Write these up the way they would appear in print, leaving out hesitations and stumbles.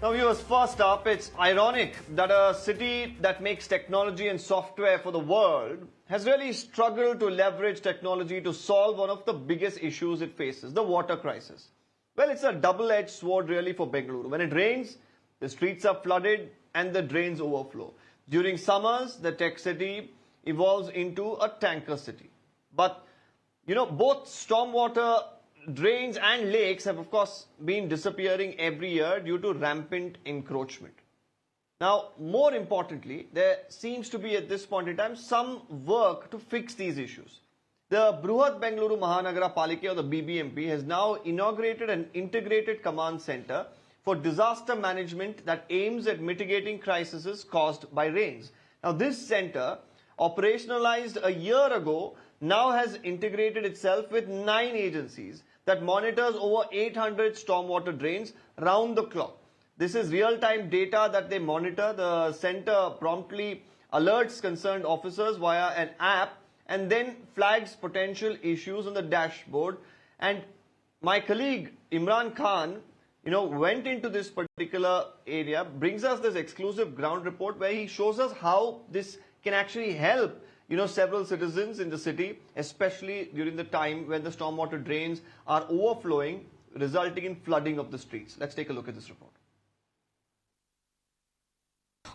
Now viewers, first up, it's ironic that a city that makes technology and software for the world has really struggled to leverage technology to solve one of the biggest issues it faces, the water crisis. Well, it's a double-edged sword really for Bengaluru. When it rains, the streets are flooded and the drains overflow. During summers, the tech city evolves into a tanker city. But, you know, both stormwater drains and lakes have, of course, been disappearing every year due to rampant encroachment. Now, more importantly, there seems to be at this point in time some work to fix these issues. The Bruhat Bengaluru Mahanagara Palike, or the BBMP, has now inaugurated an integrated command center for disaster management that aims at mitigating crises caused by rains. Now, this center, operationalized a year ago, now has integrated itself with 9 agencies that monitors over 800 stormwater drains round the clock. This is real-time data that they monitor. The center promptly alerts concerned officers via an app and then flags potential issues on the dashboard. And my colleague Imran Khan, went into this particular area, brings us this exclusive ground report where he shows us how this can actually help several citizens in the city, especially during the time when the stormwater drains are overflowing, resulting in flooding of the streets. Let's take a look at this report.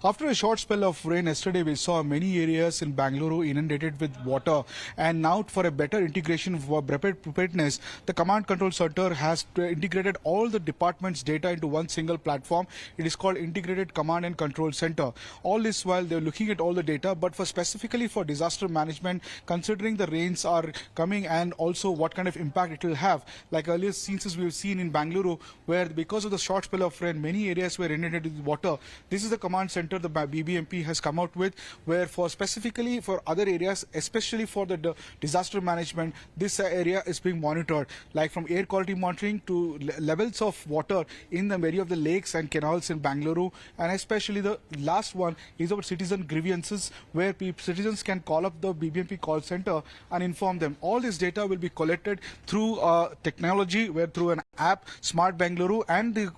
After a short spell of rain yesterday, we saw many areas in Bengaluru inundated with water. And now, for a better integration for preparedness, the Command Control Center has integrated all the departments' data into one single platform. It is called Integrated Command and Control Center. All this while they're looking at all the data, but specifically for disaster management, considering the rains are coming and also what kind of impact it will have. Like earlier scenes we've seen in Bengaluru, where because of the short spell of rain, many areas were inundated with water. This is the command center the BBMP has come out with, where specifically for other areas, especially for the disaster management, this area is being monitored, like from air quality monitoring to levels of water in the many of the lakes and canals in Bengaluru, and especially the last one is about citizen grievances, where citizens can call up the BBMP call center and inform them. All this data will be collected through technology, where through an app, Smart Bengaluru, and the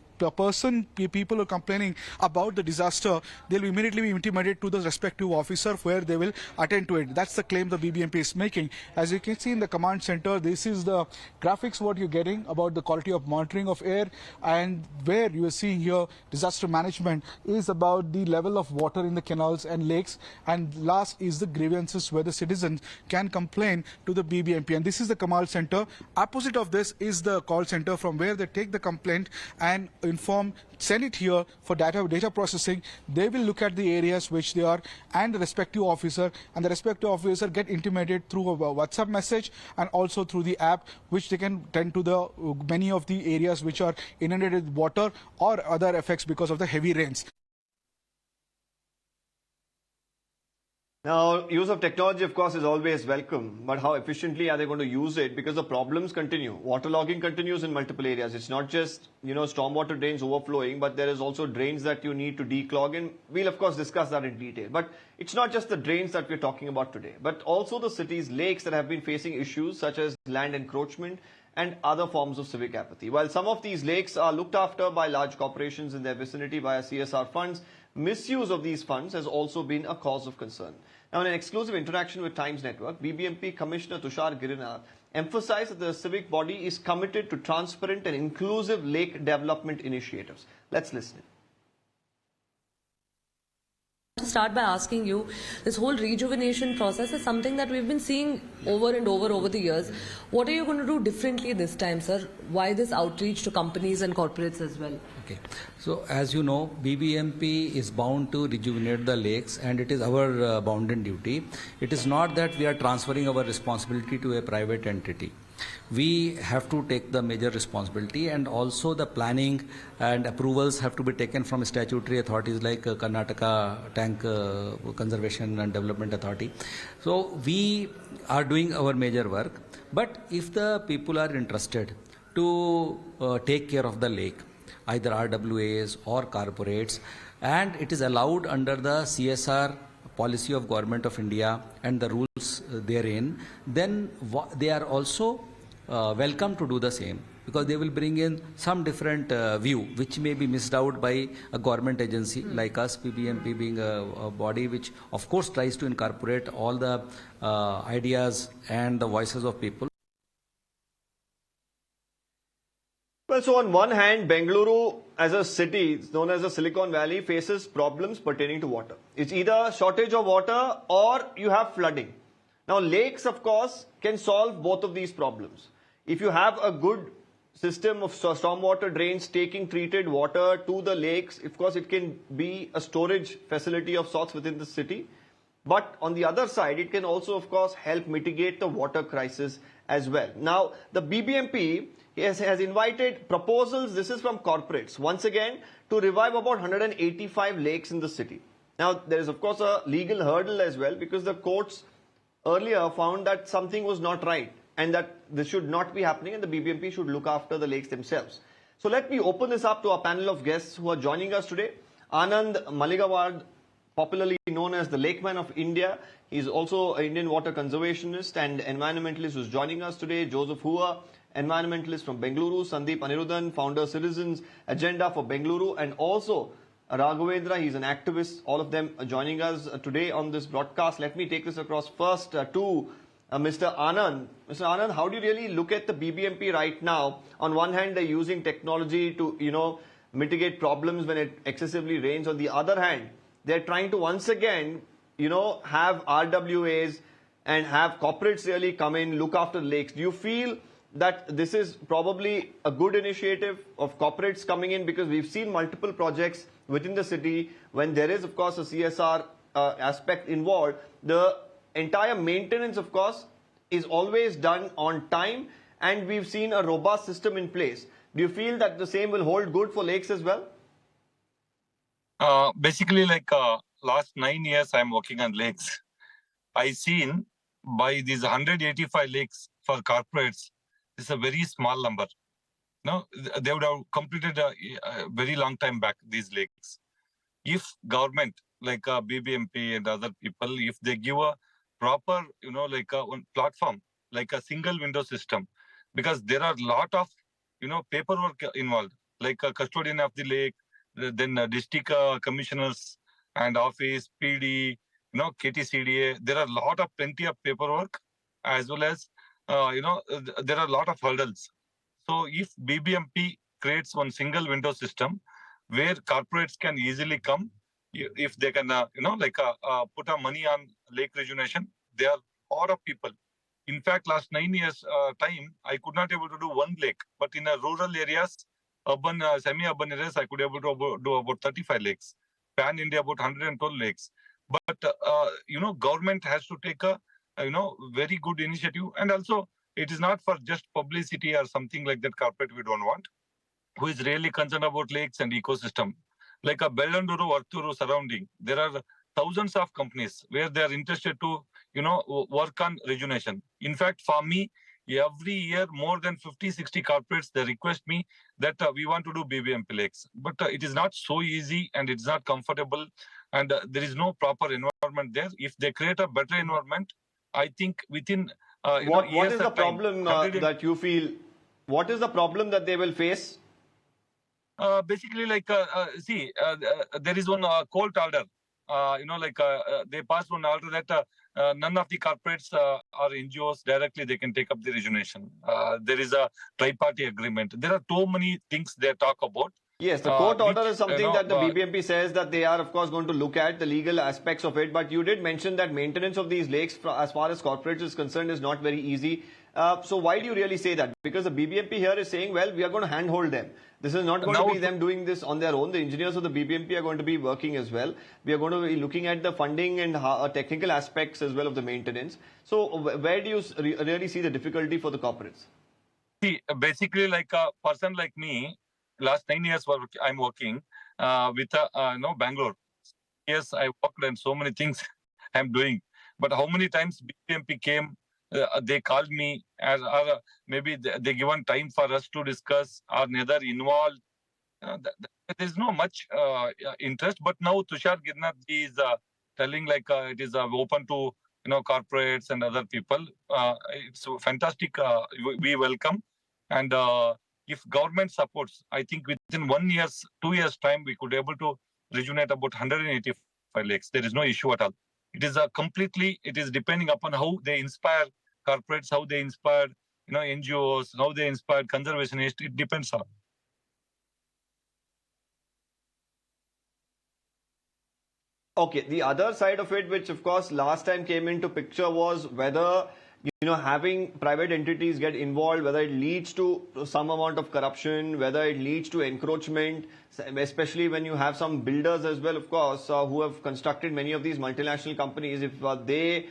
people who are complaining about the disaster, they'll immediately be intimated to the respective officer where they will attend to it. That's the claim the BBMP is making. As you can see in the command center, this is the graphics what you're getting about the quality of monitoring of air, and where you are seeing here disaster management is about the level of water in the canals and lakes, and last is the grievances where the citizens can complain to the BBMP, and this is the command center. Opposite of this is the call center from where they take the complaint and send it here for data processing. They will look at the areas which they are and the respective officer, and the respective officer get intimated through a WhatsApp message and also through the app, which they can tend to the many of the areas which are inundated with water or other effects because of the heavy rains. Now, use of technology, of course, is always welcome, but how efficiently are they going to use it? Because the problems continue. Waterlogging continues in multiple areas. It's not just, stormwater drains overflowing, but there is also drains that you need to declog, and we'll, of course, discuss that in detail. But it's not just the drains that we're talking about today, but also the city's lakes that have been facing issues such as land encroachment and other forms of civic apathy. While some of these lakes are looked after by large corporations in their vicinity via CSR funds, misuse of these funds has also been a cause of concern. Now, in an exclusive interaction with Times Network, BBMP Commissioner Tushar Girinath emphasized that the civic body is committed to transparent and inclusive lake development initiatives. Let's listen. To start by asking you, this whole rejuvenation process is something that we've been seeing over and over the years. What are you going to do differently this time, sir? Why this outreach to companies and corporates as well? Okay. So, as you know, BBMP is bound to rejuvenate the lakes, and it is our bounden duty. It is not that we are transferring our responsibility to a private entity. We have to take the major responsibility, and also the planning and approvals have to be taken from statutory authorities like Karnataka Tank Conservation and Development Authority. So we are doing our major work, but if the people are interested to take care of the lake, either RWAs or corporates, and it is allowed under the CSR policy of Government of India and the rules therein, then they are also welcome to do the same. because they will bring in some different view which may be missed out by a government agency like us, BBMP being a body which of course tries to incorporate all the ideas and the voices of people. Well, so on one hand, Bengaluru as a city, it's known as the Silicon Valley, faces problems pertaining to water. It's either shortage of water or you have flooding. Now, lakes, of course, can solve both of these problems. If you have a good system of stormwater drains taking treated water to the lakes, of course, it can be a storage facility of sorts within the city. But on the other side, it can also, of course, help mitigate the water crisis as well. Now, the BBMP has invited proposals, this is from corporates, once again, to revive about 185 lakes in the city. Now, there is, of course, a legal hurdle as well, because the courts earlier found that something was not right and that this should not be happening and the BBMP should look after the lakes themselves. So let me open this up to our panel of guests who are joining us today. Anand Malligaavad, popularly known as the Lakeman of India. He's also an Indian water conservationist and environmentalist who's joining us today. Joseph Hoover, environmentalist from Bengaluru. Sandeep Anirudhan, founder Citizens Agenda for Bengaluru, and also Raghavendra, he's an activist. All of them are joining us today on this broadcast. Let me take this across first to Mr. Anand. Mr. Anand, how do you really look at the BBMP right now? On one hand, they're using technology to, mitigate problems when it excessively rains. On the other hand, they're trying to once again, have RWAs and have corporates really come in, look after lakes. Do you feel that this is probably a good initiative of corporates coming in? Because we've seen multiple projects within the city when there is, of course, a CSR aspect involved. The entire maintenance, of course, is always done on time, and we've seen a robust system in place. Do you feel that the same will hold good for lakes as well? Basically, last 9 years, I'm working on lakes. I seen by these 185 lakes for corporates, it's a very small number. No, they would have completed a very long time back, these lakes. If government, like BBMP and other people, if they give a proper, one platform, like a single window system, because there are a lot of, paperwork involved, like a custodian of the lake, then district commissioners and office, PD, KTCDA. There are plenty of paperwork, as well as, there are a lot of hurdles. So if BBMP creates one single window system where corporates can easily come, if they can, put a money on lake rejuvenation, there are a lot of people. In fact, last 9 years time, I could not able to do one lake, but in rural areas, urban, semi-urban areas, I could able to do about 35 lakes. Pan India, about 112 lakes. But, government has to take a, very good initiative. And also, it is not for just publicity or something like that corporate we don't want, who is really concerned about lakes and ecosystem. Like a Bengaluru, Varturu surrounding, there are thousands of companies where they are interested to, work on rejuvenation. In fact, for me, every year, more than 50, 60 corporates, they request me that we want to do BBMP lakes. But it is not so easy and it's not comfortable, and there is no proper environment there. If they create a better environment, I think within what is the problem that you feel? What is the problem that they will face? Basically, there is one court order. They passed one order that none of the corporates or NGOs directly they can take up the rejuvenation. There is a tri-party agreement. There are too many things they talk about. Yes, the court order is something that the BBMP says that they are, of course, going to look at the legal aspects of it. But you did mention that maintenance of these lakes, as far as corporates is concerned, is not very easy. So why do you really say that? Because the BBMP here is saying, well, we are going to handhold them. This is not going to be them doing this on their own. The engineers of the BBMP are going to be working as well. We are going to be looking at the funding and technical aspects as well of the maintenance. So where do you really see the difficulty for the corporates? See, basically, like a person like me, last 9 years I'm working with Bangalore. Yes, I worked and so many things I'm doing. But how many times BBMP came, they called me, or maybe they given time for us to discuss, or neither involved. There's no much interest. But now Tushar Girnath is telling it is open to corporates and other people. It's fantastic. We welcome. And if government supports, I think within 1 year, 2 years time, we could able to rejuvenate about 185 lakes. There is no issue at all. It is it is depending upon how they inspire corporates, how they inspire, NGOs, how they inspire conservationists. It depends on. Okay, the other side of it, which of course last time came into picture, was whether having private entities get involved, whether it leads to some amount of corruption, whether it leads to encroachment, especially when you have some builders as well, of course, who have constructed many of these multinational companies, if they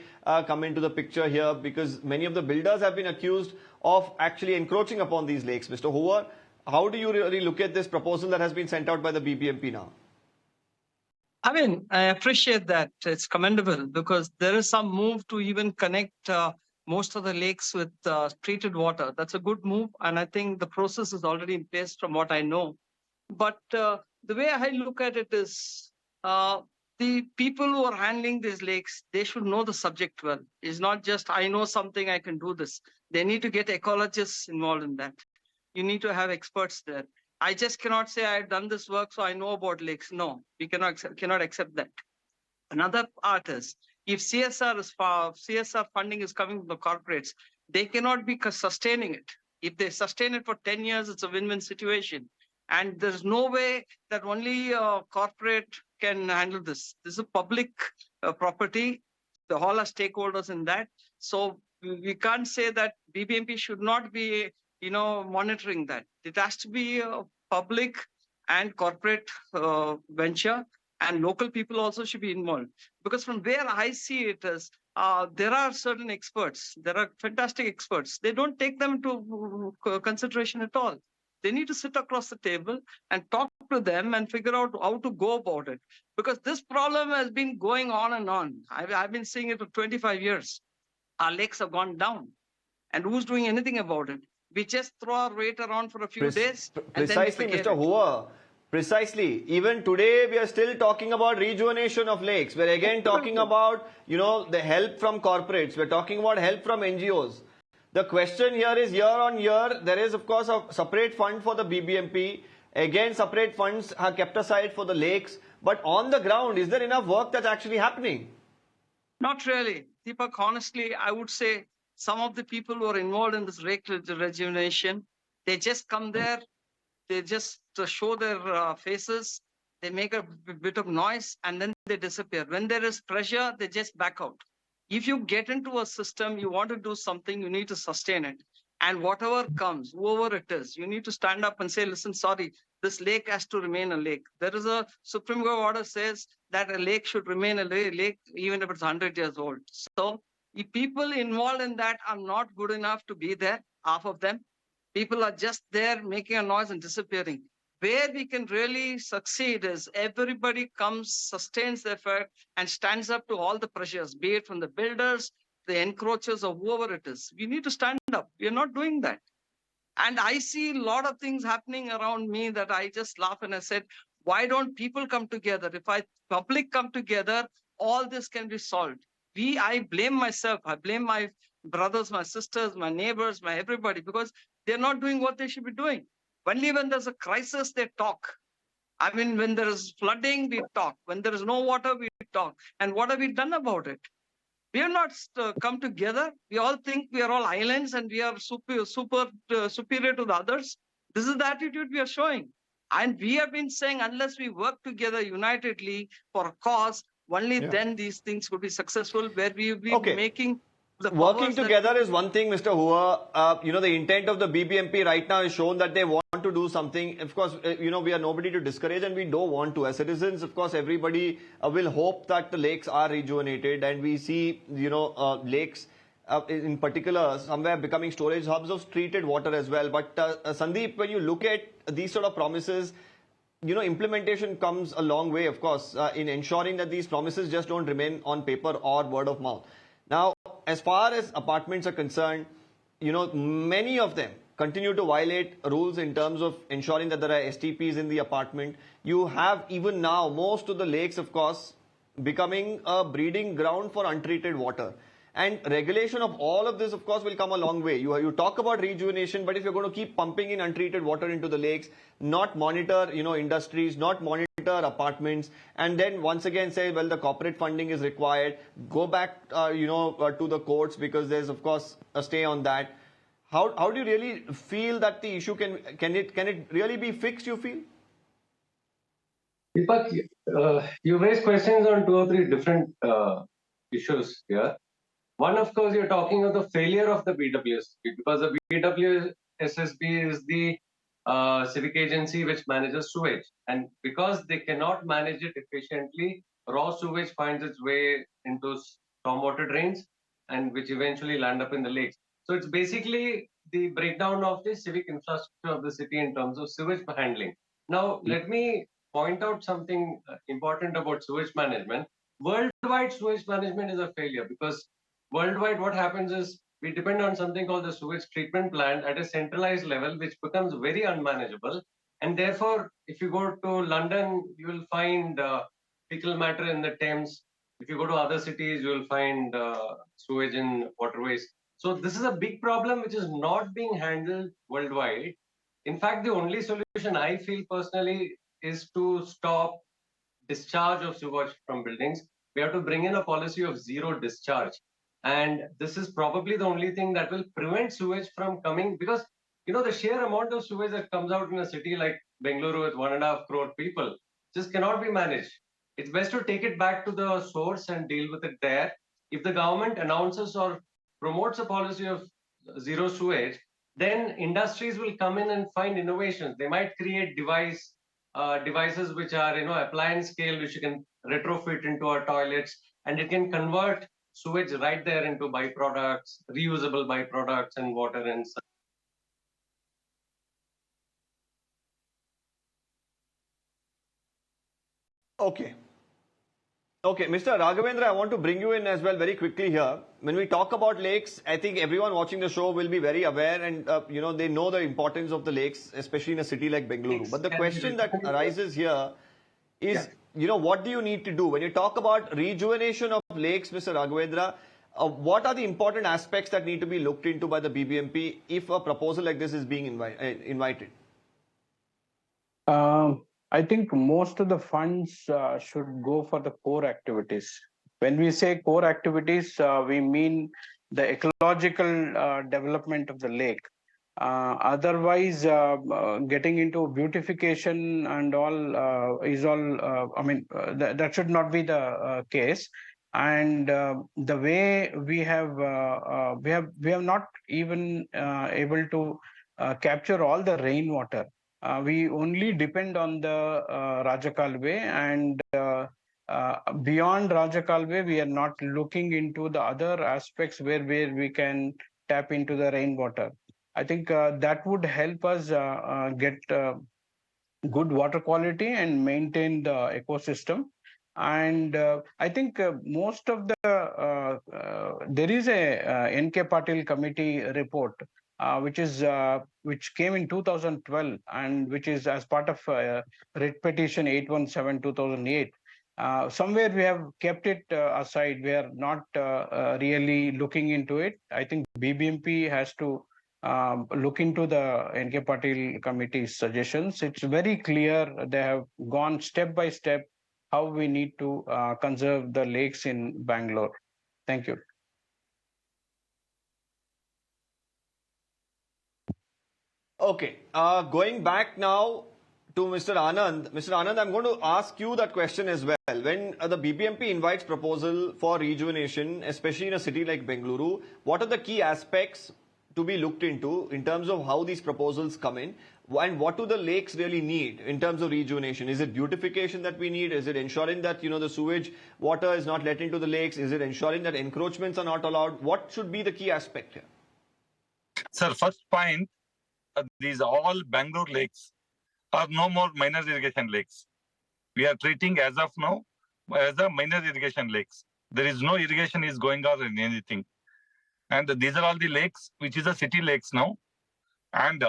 come into the picture here, because many of the builders have been accused of actually encroaching upon these lakes. Mr. Hoover, how do you really look at this proposal that has been sent out by the BBMP now? I mean, I appreciate that. It's commendable because there is some move to even connect most of the lakes with treated water. That's a good move. And I think the process is already in place from what I know. But the way I look at it is the people who are handling these lakes, they should know the subject well. It's not just, I know something, I can do this. They need to get ecologists involved in that. You need to have experts there. I just cannot say I've done this work, so I know about lakes. No, we cannot accept that. Another part is, if CSR funding is coming from the corporates, they cannot be sustaining it. If they sustain it for 10 years, it's a win-win situation. And there's no way that only corporate can handle this. This is a public property. The all are stakeholders in that. So we can't say that BBMP should not be monitoring that. It has to be a public and corporate venture, and local people also should be involved. Because from where I see it is, there are certain experts. There are fantastic experts. They don't take them into consideration at all. They need to sit across the table and talk to them and figure out how to go about it. Because this problem has been going on and on. I've been seeing it for 25 years. Our lakes have gone down. And who's doing anything about it? We just throw our weight around for a few days. Precisely, Mr. Hoover. Precisely. Even today, we are still talking about rejuvenation of lakes. We're again talking about, the help from corporates. We're talking about help from NGOs. The question here is, year on year, there is, of course, a separate fund for the BBMP. Again, separate funds are kept aside for the lakes. But on the ground, is there enough work that's actually happening? Not really. Deepak, honestly, I would say some of the people who are involved in this lake rejuvenation, they just come there, they just show their faces, they make a bit of noise, and then they disappear. When there is pressure, they just back out. If you get into a system, you want to do something, you need to sustain it. And whatever comes, whoever it is, you need to stand up and say, listen, sorry, this lake has to remain a lake. There is a Supreme Court order says that a lake should remain a lake even if it's 100 years old. So if people involved in that are not good enough to be there, half of them, people are just there making a noise and disappearing. Where we can really succeed is everybody comes, sustains the effort, and stands up to all the pressures, be it from the builders, the encroachers, or whoever it is. We need to stand up. We are not doing that. And I see a lot of things happening around me that I just laugh and I said, why don't people come together? If public come together, all this can be solved. I blame myself. I blame my brothers, my sisters, my neighbors, my everybody, because they're not doing what they should be doing. Only when there's a crisis, they talk. I mean, when there is flooding, we talk. When there is no water, we talk. And what have we done about it? We have not come together. We all think we are all islands and we are superior to the others. This is the attitude we are showing. And we have been saying, unless we work together unitedly for a cause, only then these things will be successful, where we will be making the working together is one thing, Mr. Hoover. The intent of the BBMP right now is shown that they want to do something. Of course, we are nobody to discourage, and we don't want to. As citizens, of course, everybody will hope that the lakes are rejuvenated, and we see, lakes in particular somewhere becoming storage hubs of treated water as well. But Sandeep, when you look at these sort of promises, implementation comes a long way, of course, in ensuring that these promises just don't remain on paper or word of mouth. Now, as far as apartments are concerned, many of them continue to violate rules in terms of ensuring that there are STPs in the apartment. You have even now most of the lakes, of course, becoming a breeding ground for untreated water. And regulation of all of this, of course, will come a long way. You talk about rejuvenation, but if you're going to keep pumping in untreated water into the lakes, not monitor, industries, not monitor apartments, and then once again say, well, the corporate funding is required, go back, to the courts because there's, of course, a stay on that. How do you really feel that the issue can it really be fixed, you feel? Deepak, you raised questions on 2 or 3 different issues here. One, of course, you're talking of the failure of the BWSSB because the BWSSB is the civic agency which manages sewage. And because they cannot manage it efficiently, raw sewage finds its way into stormwater drains and which eventually land up in the lakes. So it's basically the breakdown of the civic infrastructure of the city in terms of sewage handling. Now, let me point out something important about sewage management. Worldwide sewage management is a failure because worldwide what happens is we depend on something called the sewage treatment plant at a centralized level, which becomes very unmanageable. And therefore, if you go to London, you will find fecal matter in the Thames. If you go to other cities, you will find sewage in waterways. So this is a big problem which is not being handled worldwide. In fact, the only solution I feel personally is to stop discharge of sewage from buildings. We have to bring in a policy of zero discharge. And this is probably the only thing that will prevent sewage from coming because, the sheer amount of sewage that comes out in a city like Bengaluru with 1.5 crore people just cannot be managed. It's best to take it back to the source and deal with it there. If the government announces or promotes a policy of zero sewage, then industries will come in and find innovations. They might create devices which are, appliance scale, which you can retrofit into our toilets, and it can convert sewage right there into byproducts, reusable byproducts and water and such. Okay. Okay, Mr. Raghavendra, I want to bring you in as well very quickly here. When we talk about lakes, I think everyone watching the show will be very aware and, they know the importance of the lakes, especially in a city like Bengaluru. But the question that arises here is, what do you need to do? When you talk about rejuvenation of lakes, Mr. Raghavendra, what are the important aspects that need to be looked into by the BBMP if a proposal like this is being invited? I think most of the funds should go for the core activities. When we say core activities, we mean the ecological development of the lake. Otherwise, getting into beautification and all is all. That should not be the case. And the way we have not even able to capture all the rainwater. We only depend on the Rajakalve, and beyond Rajakalve, we are not looking into the other aspects where we can tap into the rainwater. I think that would help us get good water quality and maintain the ecosystem. And I think most of the there is a N.K. Patil committee report which came in 2012 and which is as part of writ petition 817/2008. Somewhere we have kept it aside. We are not really looking into it. I think BBMP has to look into the N.K. Patil committee's suggestions. It's very clear. They have gone step by step how we need to conserve the lakes in Bangalore. Thank you. Okay, going back now to Mr. Anand. Mr. Anand, I'm going to ask you that question as well. When the BBMP invites proposal for rejuvenation, especially in a city like Bengaluru, what are the key aspects to be looked into in terms of how these proposals come in? And what do the lakes really need in terms of rejuvenation? Is it beautification that we need? Is it ensuring that, the sewage water is not let into the lakes? Is it ensuring that encroachments are not allowed? What should be the key aspect here? Sir, first point, these all Bangalore lakes are no more minor irrigation lakes. We are treating as of now as a minor irrigation lakes. There is no irrigation is going on in anything. And these are all the lakes, which is a city lakes now. And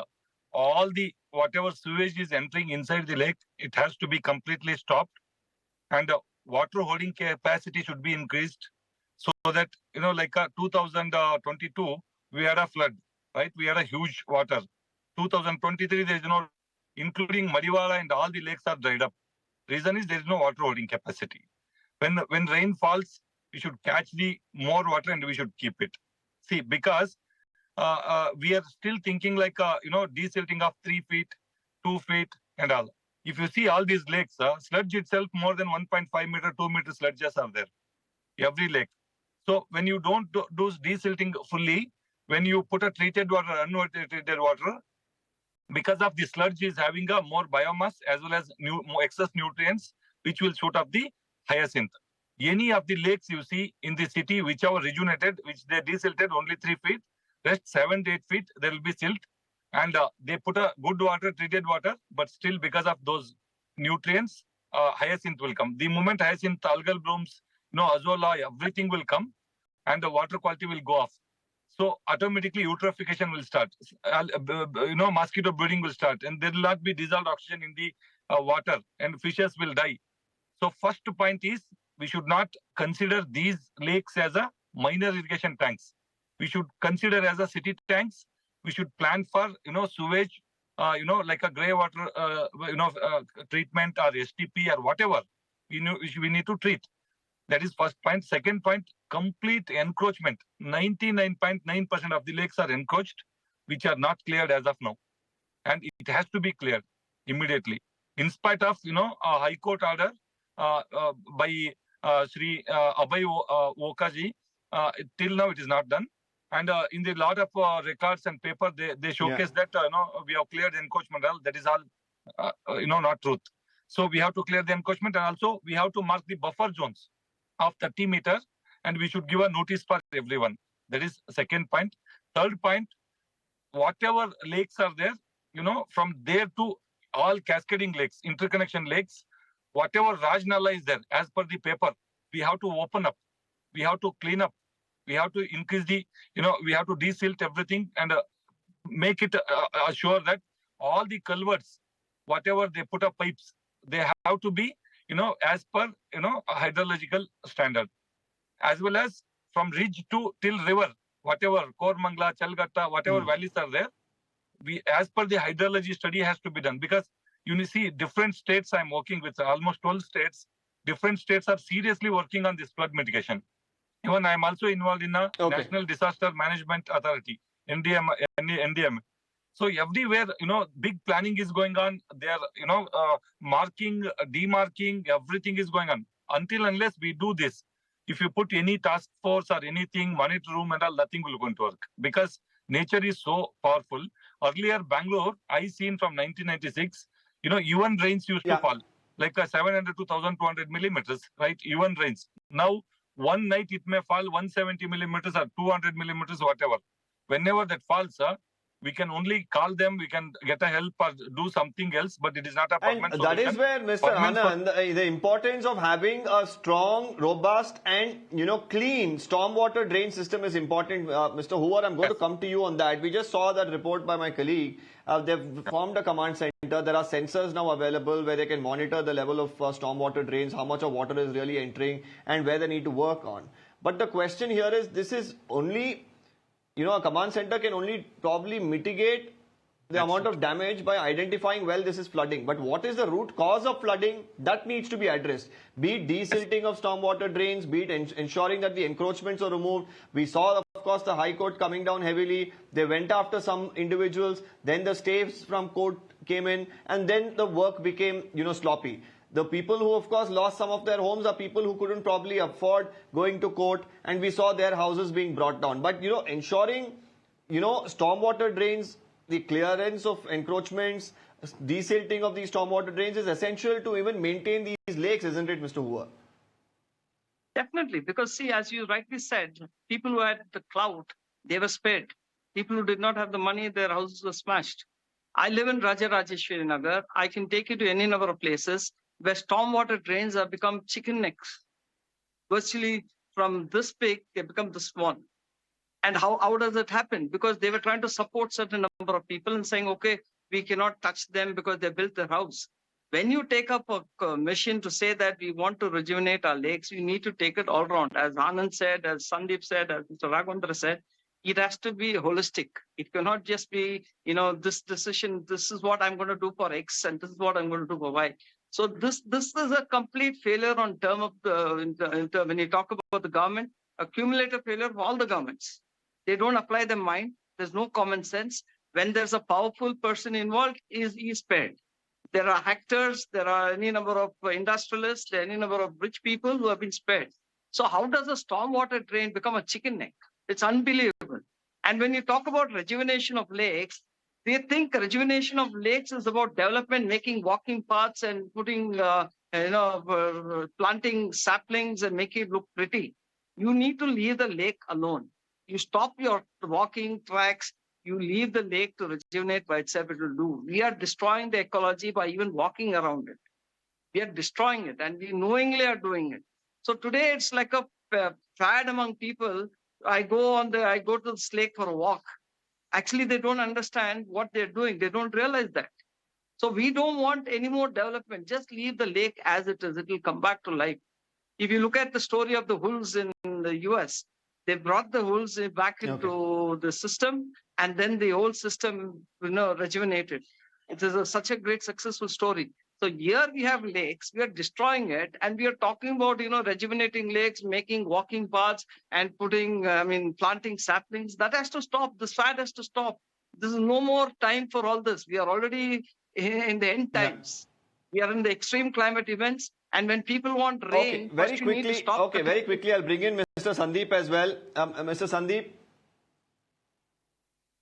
all the whatever sewage is entering inside the lake, it has to be completely stopped. And water holding capacity should be increased. So that, like 2022, we had a flood, right? We had a huge water. 2023, there is including Madiwala and all the lakes are dried up. Reason is there is no water holding capacity. When rain falls, we should catch the more water and we should keep it. See, because we are still thinking like, desilting of 3 feet, 2 feet and all. If you see all these lakes, sludge itself more than 1.5 meter, 2 meter sludges are there. Every lake. So when you don't do desilting fully, when you put a treated water, untreated water, because of the sludge is having a more biomass as well as more excess nutrients, which will shoot up the hyacinth. Any of the lakes you see in the city, which are rejuvenated, which they desilted only 3 feet, rest 7 to 8 feet, there will be silt. And they put a good water, treated water, but still because of those nutrients, hyacinth will come. The moment hyacinth, algal blooms, azolla, everything will come and the water quality will go off. So automatically eutrophication will start. Mosquito breeding will start and there will not be dissolved oxygen in the water and fishes will die. So first point is we should not consider these lakes as a minor irrigation tanks. We should consider as a city tanks. We should plan for, sewage, like a grey water, treatment or STP or whatever. We need to treat. That is first point. Second point, complete encroachment. 99.9% of the lakes are encroached, which are not cleared as of now. And it has to be cleared immediately. In spite of, a High Court order by Sri Abhay Wokaji, till now it is not done. And in the lot of records and paper, they showcase that, we have cleared the encroachment. That is all, not truth. So we have to clear the encroachment and also we have to mark the buffer zones of 30 meters and we should give a notice for everyone. That is second point. Third point, whatever lakes are there, from there to all cascading lakes, interconnection lakes, whatever Raj Nala is there, as per the paper, we have to open up, we have to clean up, we have to increase the, we have to desilt everything and make it assure that all the culverts, whatever they put up pipes, they have to be, as per, hydrological standard, as well as from ridge to till river, whatever, Kormangla, Chalgatta, whatever valleys are there, we, as per the hydrology study has to be done because you see different states I'm working with, almost 12 states, different states are seriously working on this flood mitigation. Even I'm also involved in a National Disaster Management Authority, NDM. So everywhere, big planning is going on. They are, marking, demarking, everything is going on. Until unless we do this, if you put any task force or anything, monitor room and all, nothing will going to work because nature is so powerful. Earlier, Bangalore, I seen from 1996, even rains used to fall like 700 to 1,200 millimeters, right? Even rains. Now, one night it may fall 170 millimeters or 200 millimeters, whatever. Whenever that falls, we can only call them, we can get a help or do something else, but it is not a permanent and solution. that is where, Mr. Anand, the importance of having a strong, robust and, clean stormwater drain system is important. Mr. Hoover, I'm going to come to you on that. We just saw that report by my colleague. They've formed a command center. There are sensors now available where they can monitor the level of stormwater drains, how much of water is really entering and where they need to work on. But the question here is, this is only, a command center can only probably mitigate the amount of damage by identifying, well, this is flooding. But what is the root cause of flooding? That needs to be addressed. Be it desilting of stormwater drains, be it ensuring that the encroachments are removed. We saw, of course, the High Court coming down heavily. They went after some individuals. Then the stays from court came in. And then the work became, sloppy. The people who, of course, lost some of their homes are people who couldn't probably afford going to court. And we saw their houses being brought down. But, ensuring, stormwater drains, the clearance of encroachments, desilting of these stormwater drains is essential to even maintain these lakes, isn't it, Mr. Hoover? Definitely, because see, as you rightly said, people who had the clout, they were spared. People who did not have the money, their houses were smashed. I live in Rajarajeshwari Nagar. I can take you to any number of places where stormwater drains have become chicken necks. Virtually from this big, they become this one. And how does it happen? Because they were trying to support certain number of people and saying, okay, we cannot touch them because they built their house. When you take up a mission to say that we want to rejuvenate our lakes, you need to take it all around. As Anand said, as Sandeep said, as Mr. Raghavendra said, it has to be holistic. It cannot just be, this decision, this is what I'm going to do for X and this is what I'm going to do for Y. So this is a complete failure on term of when you talk about the government, a cumulative failure of all the governments. They don't apply their mind. There's no common sense. When there's a powerful person involved, he's spared. There are actors, there are any number of industrialists, there are any number of rich people who have been spared. So how does a stormwater drain become a chicken neck? It's unbelievable. And when you talk about rejuvenation of lakes, they think rejuvenation of lakes is about development, making walking paths and putting, planting saplings and making it look pretty. You need to leave the lake alone. You stop your walking tracks, you leave the lake to rejuvenate by itself, it will do. We are destroying the ecology by even walking around it. We are destroying it and we knowingly are doing it. So today it's like a fad among people. I go to this lake for a walk. Actually, they don't understand what they're doing. They don't realize that. So we don't want any more development. Just leave the lake as it is. It will come back to life. If you look at the story of the wolves in the US, they brought the wolves back into the system, and then the whole system, rejuvenated. It is such a great successful story. So here we have lakes, we are destroying it, and we are talking about, rejuvenating lakes, making walking paths, and planting saplings. That has to stop. This fad has to stop. This is no more time for all this. We are already in the end times. We are in the extreme climate events. And when people want rain, very quickly, I'll bring in Mr. Sandeep as well. Mr. Sandeep.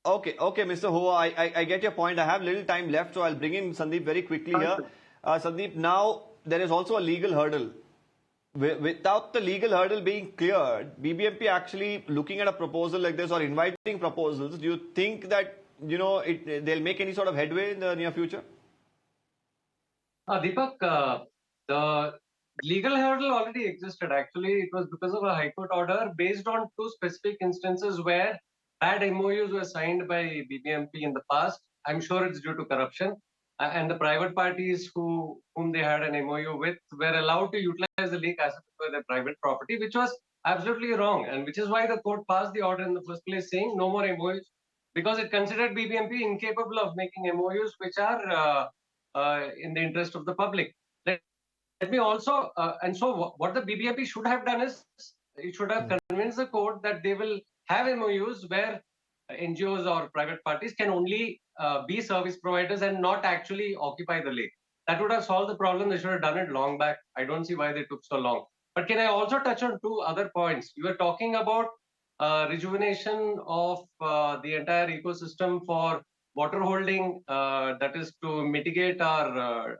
Okay, Mr. Hoover, I get your point. I have little time left, so I'll bring in Sandeep very quickly here. Sandeep, now there is also a legal hurdle. Without the legal hurdle being cleared, BBMP actually looking at a proposal like this or inviting proposals, do you think that, they'll make any sort of headway in the near future? Deepak, the legal hurdle already existed. Actually, it was because of a High Court order based on two specific instances where bad MOUs were signed by BBMP in the past. I'm sure it's due to corruption. And the private parties whom they had an MOU with were allowed to utilize the lake as if it were their private property, which was absolutely wrong. And which is why the court passed the order in the first place saying no more MOUs, because it considered BBMP incapable of making MOUs which are in the interest of the public. Let me also, what the BBMP should have done is, it should have convinced the court that they will have MOUs where NGOs or private parties can only be service providers and not actually occupy the lake. That would have solved the problem. They should have done it long back. I don't see why they took so long. But can I also touch on two other points? You were talking about rejuvenation of the entire ecosystem for water holding, that is to mitigate our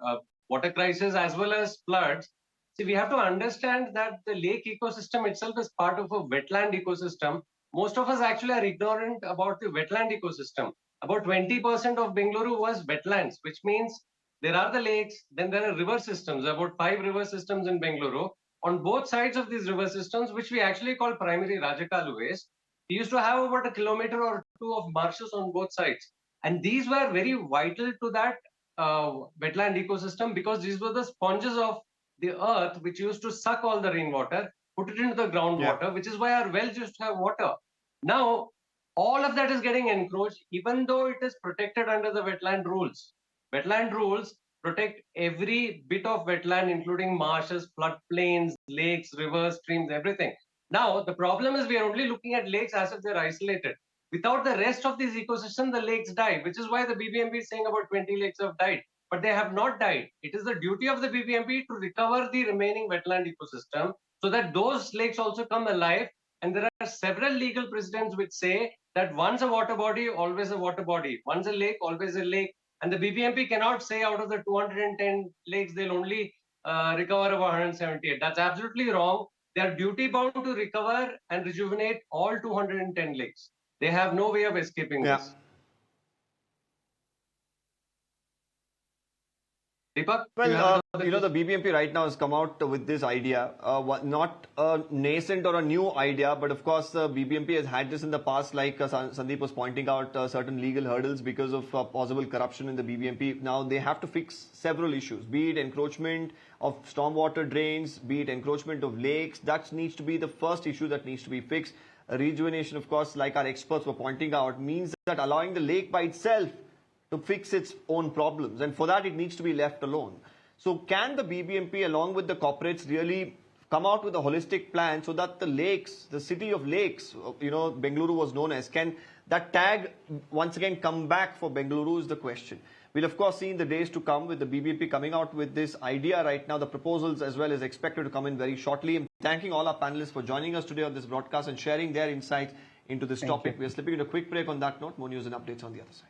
water crisis as well as floods. See, we have to understand that the lake ecosystem itself is part of a wetland ecosystem. Most of us actually are ignorant about the wetland ecosystem. About 20% of Bengaluru was wetlands, which means there are the lakes, then there are river systems, about 5 river systems in Bengaluru. On both sides of these river systems, which we actually call primary Rajakaluways, we used to have about 1 kilometer or 2 of marshes on both sides. And these were very vital to that wetland ecosystem because these were the sponges of the earth which used to suck all the rainwater, put it into the groundwater, which is why our wells used to have water. Now, all of that is getting encroached, even though it is protected under the wetland rules. Wetland rules protect every bit of wetland, including marshes, floodplains, lakes, rivers, streams, everything. Now, the problem is we are only looking at lakes as if they're isolated. Without the rest of this ecosystem, the lakes die, which is why the BBMP is saying about 20 lakes have died. But they have not died. It is the duty of the BBMP to recover the remaining wetland ecosystem so that those lakes also come alive. And there are several legal precedents which say that once a water body, always a water body. Once a lake, always a lake. And the BBMP cannot say out of the 210 lakes, they'll only recover about 178. That's absolutely wrong. They are duty bound to recover and rejuvenate all 210 lakes. They have no way of escaping this. Deepak? Well, the BBMP right now has come out with this idea, not a nascent or a new idea, but of course the BBMP has had this in the past, like Sandeep was pointing out, certain legal hurdles because of possible corruption in the BBMP. Now they have to fix several issues, be it encroachment of stormwater drains, be it encroachment of lakes. That needs to be the first issue that needs to be fixed. Rejuvenation, of course, like our experts were pointing out, means that allowing the lake by itself to fix its own problems, and for that it needs to be left alone. So can the BBMP along with the corporates really come out with a holistic plan so that the lakes, the city of lakes, Bengaluru was known as, can that tag once again come back for Bengaluru is the question. We'll of course see in the days to come with the BBMP coming out with this idea right now. The proposals as well is expected to come in very shortly. I'm thanking all our panelists for joining us today on this broadcast and sharing their insights into this topic. We are slipping into a quick break on that note. More news and updates on the other side.